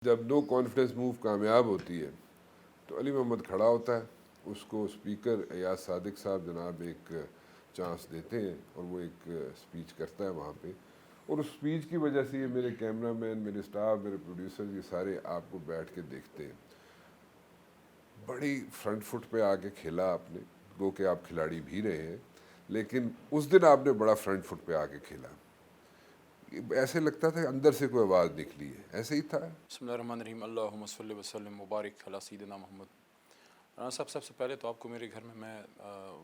جب no confidence move کامیاب ہوتی ہے تو علی محمد کھڑا ہوتا ہے، اس کو اسپیکر ایاز صادق صاحب جناب ایک چانس دیتے ہیں اور وہ ایک اسپیچ کرتا ہے وہاں پہ، اور اس اسپیچ کی وجہ سے یہ میرے کیمرہ مین، میرے سٹاف، میرے پروڈیوسر، یہ سارے آپ کو بیٹھ کے دیکھتے ہیں۔ بڑی فرنٹ فٹ پہ آ کے کھیلا آپ نے، گو کہ آپ کھلاڑی بھی رہے ہیں، لیکن اس دن آپ نے بڑا فرنٹ فٹ پہ آ کے کھیلا، ایسے لگتا تھا اندر سے کوئی آواز نکلی ہے، ایسے ہی تھا۔ بسم اللہ الرحمن الرحیم، اللہم صلی وسلم مبارک علی سیدنا محمد۔ رانا صاحب، سب سے پہلے تو آپ کو میرے گھر میں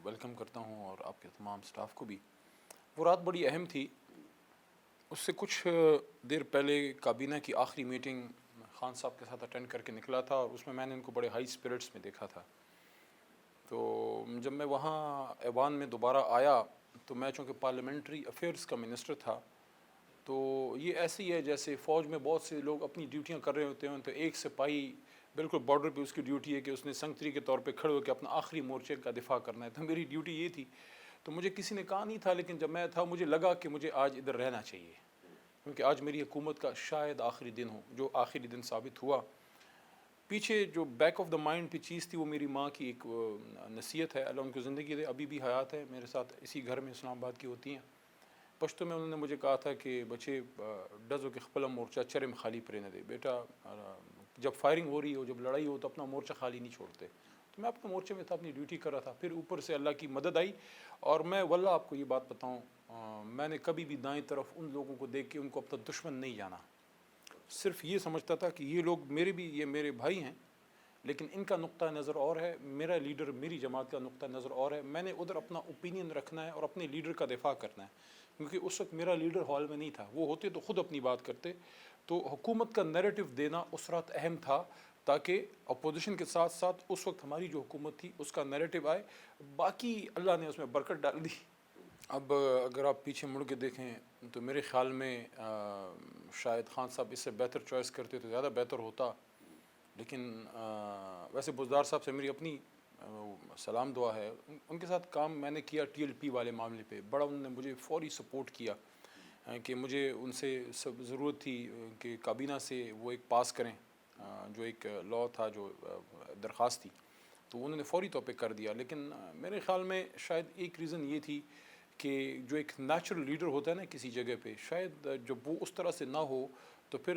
ویلکم کرتا ہوں، اور آپ کے تمام سٹاف کو بھی۔ وہ رات بڑی اہم تھی۔ اس سے کچھ دیر پہلے کابینہ کی آخری میٹنگ خان صاحب کے ساتھ اٹینڈ کر کے نکلا تھا، اور اس میں نے ان کو بڑے ہائی اسپرٹس میں دیکھا تھا۔ تو جب میں وہاں ایوان میں دوبارہ آیا تو میں چونکہ پارلیمنٹری افیئرس کا منسٹر تھا، تو یہ ایسے ہی ہے جیسے فوج میں بہت سے لوگ اپنی ڈیوٹیاں کر رہے ہوتے ہیں، تو ایک سپاہی بالکل بارڈر پہ اس کی ڈیوٹی ہے کہ اس نے سنگتری کے طور پہ کھڑے ہو کے اپنا آخری مورچے کا دفاع کرنا ہے، تو میری ڈیوٹی یہ تھی۔ تو مجھے کسی نے کہا نہیں تھا، لیکن جب میں تھا مجھے لگا کہ مجھے آج ادھر رہنا چاہیے، کیونکہ آج میری حکومت کا شاید آخری دن ہو، جو آخری دن ثابت ہوا۔ پیچھے جو بیک آف دا مائنڈ پہ چیز تھی وہ میری ماں کی ایک نصیحت ہے، اللہ ان کو زندگی دے، ابھی بھی حیات ہے، میرے ساتھ اسی گھر میں اسلام آباد کی ہوتی ہیں۔ پشتو میں انہوں نے مجھے کہا تھا کہ بچے ڈزو کے خپلہ مورچہ چرم خالی پرینے دے، بیٹا جب فائرنگ ہو رہی ہو، جب لڑائی ہو تو اپنا مورچہ خالی نہیں چھوڑتے۔ تو میں اپنے مورچے میں تھا، اپنی ڈیوٹی کر رہا تھا، پھر اوپر سے اللہ کی مدد آئی، اور میں واللہ آپ کو یہ بات بتاؤں، میں نے کبھی بھی دائیں طرف ان لوگوں کو دیکھ کے ان کو اپنا دشمن نہیں جانا، صرف یہ سمجھتا تھا کہ یہ لوگ یہ میرے بھائی ہیں، لیکن ان کا نقطہ نظر اور ہے، میرا لیڈر، میری جماعت کا نقطہ نظر اور ہے، میں نے ادھر اپنا اوپینین رکھنا ہے اور اپنے لیڈر کا دفاع کرنا ہے، کیونکہ اس وقت میرا لیڈر ہال میں نہیں تھا، وہ ہوتے تو خود اپنی بات کرتے۔ تو حکومت کا نیریٹو دینا اس رات اہم تھا، تاکہ اپوزیشن کے ساتھ ساتھ اس وقت ہماری جو حکومت تھی اس کا نیریٹو آئے، باقی اللہ نے اس میں برکت ڈال دی۔ اب اگر آپ پیچھے مڑ کے دیکھیں تو میرے خیال میں شاید خان صاحب اس سے بہتر چوائس کرتے تو زیادہ بہتر ہوتا، لیکن ویسے بزدار صاحب سے میری اپنی سلام دعا ہے، ان کے ساتھ کام میں نے کیا ٹی ایل پی والے معاملے پہ، بڑا انہوں نے مجھے فوری سپورٹ کیا، کہ مجھے ان سے سب ضرورت تھی کہ کابینہ سے وہ ایک پاس کریں، جو ایک لاء تھا، جو درخواست تھی، تو انہوں نے فوری طور پہ کر دیا۔ لیکن میرے خیال میں شاید ایک ریزن یہ تھی کہ جو ایک نیچرل لیڈر ہوتا ہے نا کسی جگہ پہ، شاید جب وہ اس طرح سے نہ ہو تو پھر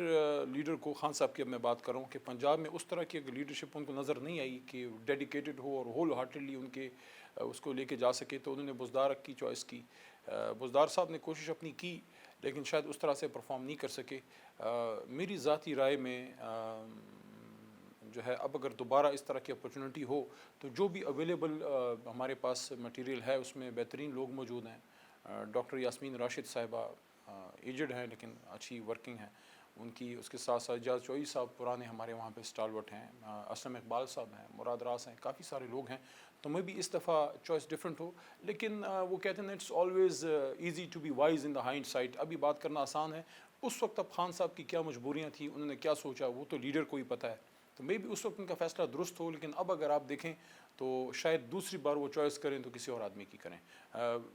لیڈر کو، خان صاحب کی اب میں بات کر رہا ہوں، کہ پنجاب میں اس طرح کی اگر لیڈرشپ ان کو نظر نہیں آئی کہ ڈیڈیکیٹڈ ہو اور ہول ہارٹیڈلی ان کے اس کو لے کے جا سکے، تو انہوں نے بزدار کی چوائس کی۔ بزدار صاحب نے کوشش اپنی کی، لیکن شاید اس طرح سے پرفارم نہیں کر سکے۔ میری ذاتی رائے میں جو ہے، اب اگر دوبارہ اس طرح کی اپرچونٹی ہو تو جو بھی اویلیبل ہمارے پاس مٹیریل ہے اس میں بہترین لوگ موجود ہیں۔ ڈاکٹر یاسمین راشد صاحبہ ایجڈ ہیں لیکن اچھی ورکنگ ہیں، ان کی، اس کے ساتھ ساتھ اعجاز چوئی صاحب پرانے ہمارے وہاں پہ اسٹالورٹ ہیں، اسلم اقبال صاحب ہیں، مراد راس ہیں، کافی سارے لوگ ہیں، تو میں بھی اس دفعہ چوائس ڈفرینٹ ہو، لیکن وہ کہتے ہیں it's always easy to be wise in the hindsight, ابھی بات کرنا آسان ہے، اس وقت اب خان صاحب کی کیا مجبوریاں تھیں، انہوں نے کیا سوچا، وہ تو لیڈر کو ہی پتہ ہے، تو میں بھی اس وقت ان کا فیصلہ درست ہو، لیکن اب اگر آپ دیکھیں تو شاید دوسری بار وہ چوائس کریں تو کسی اور آدمی کی کریں،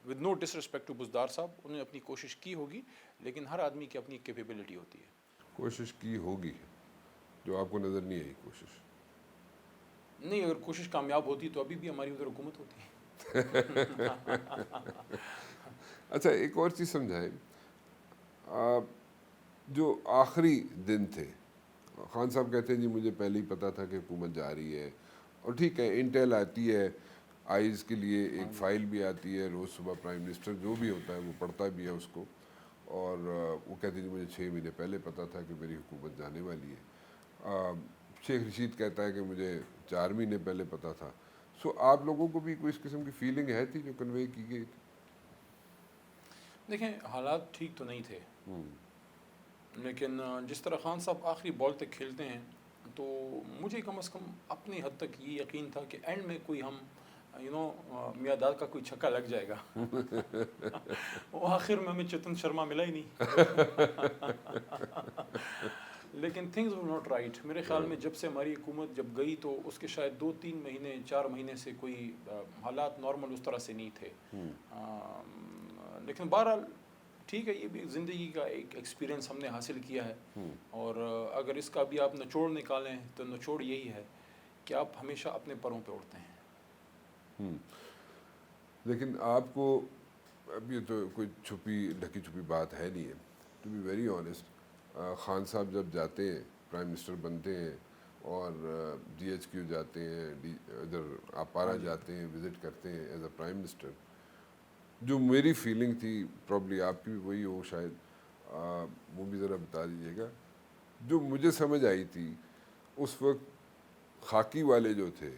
with no dish respect to Buzdar صاحب، انہوں نے اپنی کوشش کی ہوگی، لیکن ہر آدمی کی اپنی کیپیبلٹی ہوتی ہے۔ کوشش کی ہوگی، جو آپ کو نظر نہیں آئی کوشش؟ نہیں، اگر کوشش کامیاب ہوتی تو ابھی بھی ہماری ادھر حکومت ہوتی ہے۔ اچھا، ایک اور چیز سمجھائیں، جو آخری دن تھے، خان صاحب کہتے ہیں جی مجھے پہلے ہی پتا تھا کہ حکومت جا رہی ہے، اور ٹھیک ہے، انٹیل آتی ہے، آئیز کے لیے ایک فائل بھی آتی ہے، روز صبح پرائم منسٹر جو بھی ہوتا ہے وہ پڑھتا بھی ہے اس کو، اور وہ کہتے ہیں جی مجھے 6 مہینے پہلے پتا تھا کہ میری حکومت جانے والی ہے۔ شیخ رشید کہتا ہے کہ مجھے 4 مہینے پہلے پتا تھا۔ سو آپ لوگوں کو بھی کوئی اس قسم کی فیلنگ ہے تھی جو کنوے کی گئی تھی؟ دیکھیں، حالات ٹھیک تو نہیں تھے، لیکن جس طرح خان صاحب آخری بال تک کھیلتے ہیں تو مجھے کم از کم اپنی حد تک یہ یقین تھا کہ اینڈ میں کوئی ہم میاں کا کوئی چھکا لگ جائے گا۔ وہ آخر میں ہمیں چتن شرما ملا ہی نہیں۔ لیکن تھنگز ور ناٹ رائٹ، میرے خیال میں جب سے ہماری حکومت جب گئی تو اس کے شاید 2-3 مہینے 4 مہینے سے کوئی حالات نارمل اس طرح سے نہیں تھے، لیکن بہرحال ٹھیک ہے، یہ بھی زندگی کا ایک ایکسپیرینس ہم نے حاصل کیا ہے، اور اگر اس کا بھی آپ نچوڑ نکالیں تو نچوڑ یہی ہے کہ آپ ہمیشہ اپنے پروں پہ اڑتے ہیں۔ لیکن آپ کو اب یہ تو کوئی چھپی ڈھکی چھپی بات ہے نہیں ہے، to be very honest, Khan صاحب جب جاتے ہیں پرائم منسٹر بنتے ہیں اور ڈی ایچ کیو جاتے ہیں، ادھر اپارا جاتے ہیں، وزٹ کرتے ہیں ایز اے پرائم منسٹر، جو میری فیلنگ تھی، پرابلی آپ کی بھی وہی ہو شاید، وہ بھی ذرا بتا دیجیے گا، جو مجھے سمجھ آئی تھی اس وقت خاکی والے جو تھے،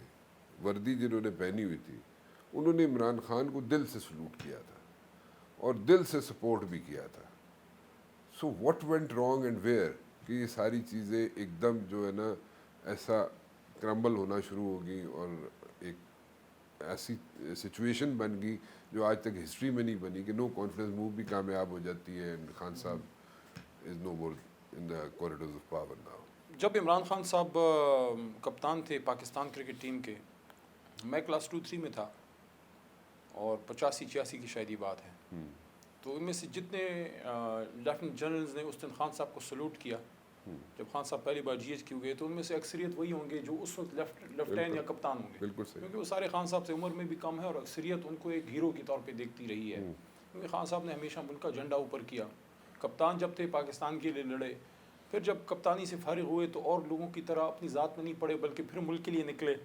وردی جنہوں نے پہنی ہوئی تھی، انہوں نے عمران خان کو دل سے سلوٹ کیا تھا اور دل سے سپورٹ بھی کیا تھا۔ So what went wrong and where کہ یہ ساری چیزیں ایک دم جو ہے نا ایسا کرمبل ہونا شروع ہو گئی اور ایک ایسی سچویشن بن گئی جو آج تک ہسٹری میں نہیں بنی کہ نو کانفیڈنس موو بھی کامیاب ہو جاتی ہے اینڈ خان صاحب از نو مور ان دا کوریڈورز آف پاور ناؤ۔ جب عمران خان صاحب کپتان تھے پاکستان کرکٹ ٹیم کے، میں کلاس 2-3 میں تھا، اور 85-86 کی شاید یہ بات ہے، تو ان میں سے جتنے لیفٹنٹ جنرلز نے اس دن خان صاحب کو سلوٹ کیا جب خان صاحب پہلی بار جی ایچ کیو گئے، تو ان میں سے اکثریت وہی ہوں گے جو اس وقت لیفٹیننٹ یا کپتان ہوں گے، بالکل صحیح، کیونکہ وہ سارے خان صاحب سے عمر میں بھی کم ہے اور اکثریت ان کو ایک ہیرو کے طور پہ دیکھتی رہی ہے، کیونکہ خان صاحب نے ہمیشہ ملک کا جھنڈا اوپر کیا، کپتان جب تھے پاکستان کے لیے لڑے، پھر جب کپتانی سے فارغ ہوئے تو اور لوگوں کی طرح اپنی ذات میں نہیں پڑے بلکہ پھر ملک کے لیے نکلے،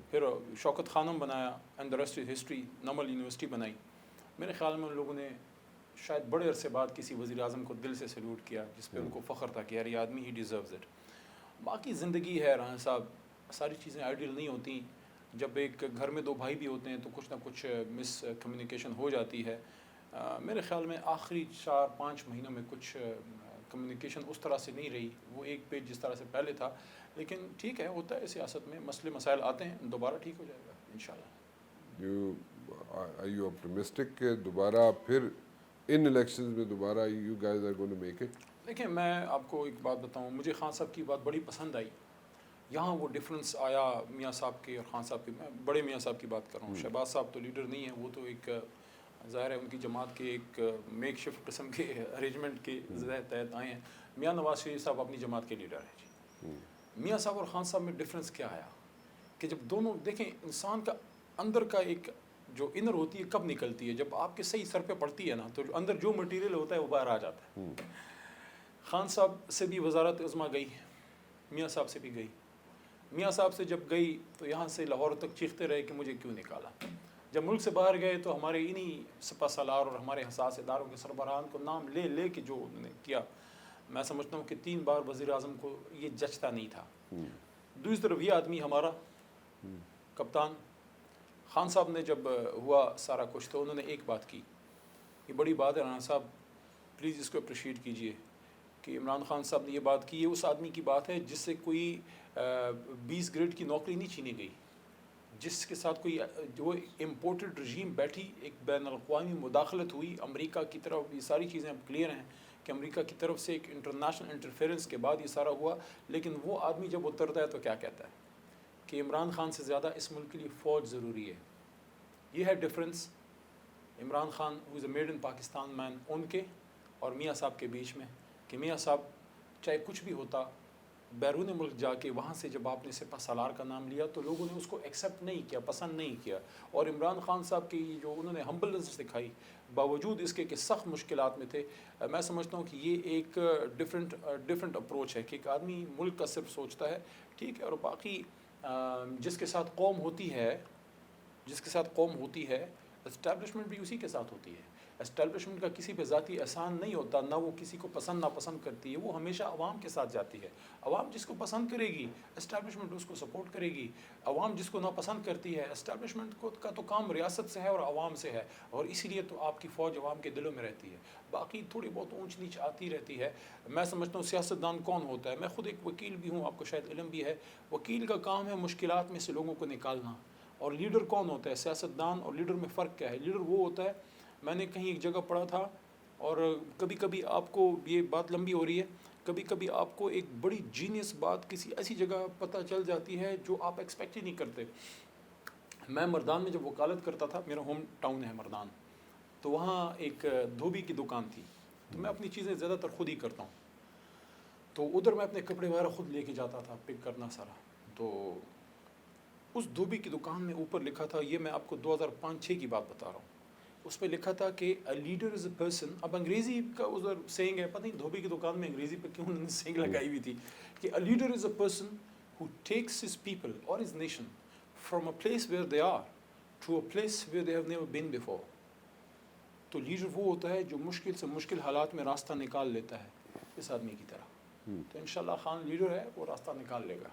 پھر شوکت خانم بنایا and the rest is history, Namal university بنائی۔ میرے خیال میں ان لوگوں نے شاید بڑے عرصے بعد کسی وزیر اعظم کو دل سے سلوٹ کیا جس پہ ان کو فخر تھا کہ یار یہ آدمی ہی ڈیزروز اٹ۔ باقی زندگی ہے رانا صاحب، ساری چیزیں آئیڈیل نہیں ہوتی، جب ایک گھر میں دو بھائی بھی ہوتے ہیں تو کچھ نہ کچھ مس کمیونیکیشن ہو جاتی ہے۔ میرے خیال میں آخری 4-5 مہینوں میں کچھ کمیونیکیشن اس طرح سے نہیں رہی، وہ ایک پیج جس طرح سے پہلے تھا، لیکن ٹھیک ہے، ہوتا ہے سیاست میں، مسئلے مسائل آتے ہیں، دوبارہ ٹھیک ہو جائے گا انشاءاللہ۔ آر یو آپٹمسٹک کہ دوبارہ پھر ان الیکشنز میں دوبارہ you guys are going to make it? دیکھیں، میں آپ کو ایک بات بتاؤں، مجھے خان صاحب کی بات بڑی پسند آئی، یہاں وہ ڈفرینس آیا میاں صاحب کے اور خان صاحب کے، میں بڑے میاں صاحب کی بات کر رہا ہوں، شہباز صاحب تو لیڈر نہیں ہیں، وہ تو ایک ظاہر ہے ان کی جماعت کے ایک میک شفٹ قسم کے ارینجمنٹ کے تحت آئے ہیں، میاں نواز شریف صاحب اپنی جماعت کے لیڈر ہیں جی۔ میاں صاحب اور خان صاحب میں ڈفرینس کیا آیا کہ جب دونوں دیکھیں، انسان کا اندر کا ایک جو انر ہوتی ہے کب نکلتی ہے، جب آپ کے صحیح سر پہ پڑتی ہے نا تو اندر جو مٹیریل ہوتا ہے وہ باہر آ جاتا ہے۔ خان صاحب سے بھی وزارت عظمیٰ گئی، میاں صاحب سے بھی گئی، میاں صاحب سے جب گئی تو یہاں سے لاہور تک چیختے رہے کہ مجھے کیوں نکالا، جب ملک سے باہر گئے تو ہمارے انہی سپہ سالار اور ہمارے حساس اداروں کے سربراہان کو نام لے لے کے جو انہوں نے کیا، میں سمجھتا ہوں کہ 3 بار وزیر اعظم کو یہ جچتا نہیں تھا۔ دوسری طرف یہ آدمی ہمارا کپتان خان صاحب نے جب ہوا سارا کچھ تو انہوں نے ایک بات کی، یہ بڑی بات ہے رانا صاحب، پلیز اس کو اپریشیٹ کیجئے کہ عمران خان صاحب نے یہ بات کی، یہ اس آدمی کی بات ہے جس سے کوئی 20 گریڈ کی نوکری نہیں چھینی گئی، جس کے ساتھ کوئی جو امپورٹڈ رجیم بیٹھی، ایک بین الاقوامی مداخلت ہوئی امریکہ کی طرف، یہ ساری چیزیں اب کلیئر ہیں کہ امریکہ کی طرف سے ایک انٹرنیشنل انٹرفیئرنس کے بعد یہ سارا ہوا، لیکن وہ آدمی جب اترتا ہے تو کیا کہتا ہے کہ عمران خان سے زیادہ اس ملک کے لیے فوج ضروری ہے۔ یہ ہے difference Imran Khan who is a made in Pakistan man ان کے اور میاں صاحب کے بیچ میں، کہ میاں صاحب چاہے کچھ بھی ہوتا، بیرون ملک جا کے وہاں سے جب آپ نے سپہ سالار کا نام لیا تو لوگوں نے اس کو ایکسیپٹ نہیں کیا، پسند نہیں کیا، اور عمران خان صاحب کی جو انہوں نے ہمبلنس دکھائی باوجود اس کے کہ سخت مشکلات میں تھے، میں سمجھتا ہوں کہ یہ ایک ڈفرینٹ اپروچ ہے کہ ایک آدمی ملک کا صرف سوچتا ہے، ٹھیک ہے، اور باقی جس کے ساتھ قوم ہوتی ہے اسٹیبلشمنٹ بھی اسی کے ساتھ ہوتی ہے، اسٹیبلشمنٹ کا کسی پہ ذاتی احسان نہیں ہوتا، نہ وہ کسی کو پسند ناپسند کرتی ہے، وہ ہمیشہ عوام کے ساتھ جاتی ہے، عوام جس کو پسند کرے گی اسٹیبلشمنٹ اس کو سپورٹ کرے گی، عوام جس کو ناپسند کرتی ہے اسٹیبلشمنٹ کا تو کام ریاست سے ہے اور عوام سے ہے، اور اسی لیے تو آپ کی فوج عوام کے دلوں میں رہتی ہے، باقی تھوڑی بہت اونچ نیچ آتی رہتی ہے۔ میں سمجھتا ہوں سیاستدان کون ہوتا ہے، میں خود ایک وکیل بھی ہوں، آپ کو شاید علم بھی ہے، وکیل کا کام ہے مشکلات میں سے لوگوں کو نکالنا، اور لیڈر کون ہوتا ہے، سیاستدان اور لیڈر میں فرق کیا ہے، لیڈر وہ ہوتا ہے، میں نے کہیں ایک جگہ پڑھا تھا، اور کبھی کبھی آپ کو یہ بات لمبی ہو رہی ہے، کبھی کبھی آپ کو ایک بڑی جینیس بات کسی ایسی جگہ پتہ چل جاتی ہے جو آپ ایکسپیکٹ ہی نہیں کرتے۔ میں مردان میں جب وکالت کرتا تھا، میرا ہوم ٹاؤن ہے مردان، تو وہاں ایک دھوبی کی دکان تھی، تو میں اپنی چیزیں زیادہ تر خود ہی کرتا ہوں. تو ادھر میں اپنے کپڑے وغیرہ خود لے کے جاتا تھا, پک کرنا سارا. تو اس دھوبی کی دکان میں اوپر لکھا تھا, یہ میں آپ کو 2005-6 کی بات بتا رہا ہوں, اس پہ لکھا تھا کہ a leader is a person. اب انگریزی کا ادھر سینگ ہے, پتہ نہیں دھوبی کی دکان میں انگریزی پہ کیوں انہوں نے سینگ لگائی ہوئی تھی, کہ a leader is a person who takes his people or his nation from a place where they are to a place where they have never been before. تو لیڈر وہ ہوتا ہے جو مشکل سے مشکل حالات میں راستہ نکال لیتا ہے, اس آدمی کی طرح. تو انشاءاللہ خان لیڈر ہے, وہ راستہ نکال لے گا.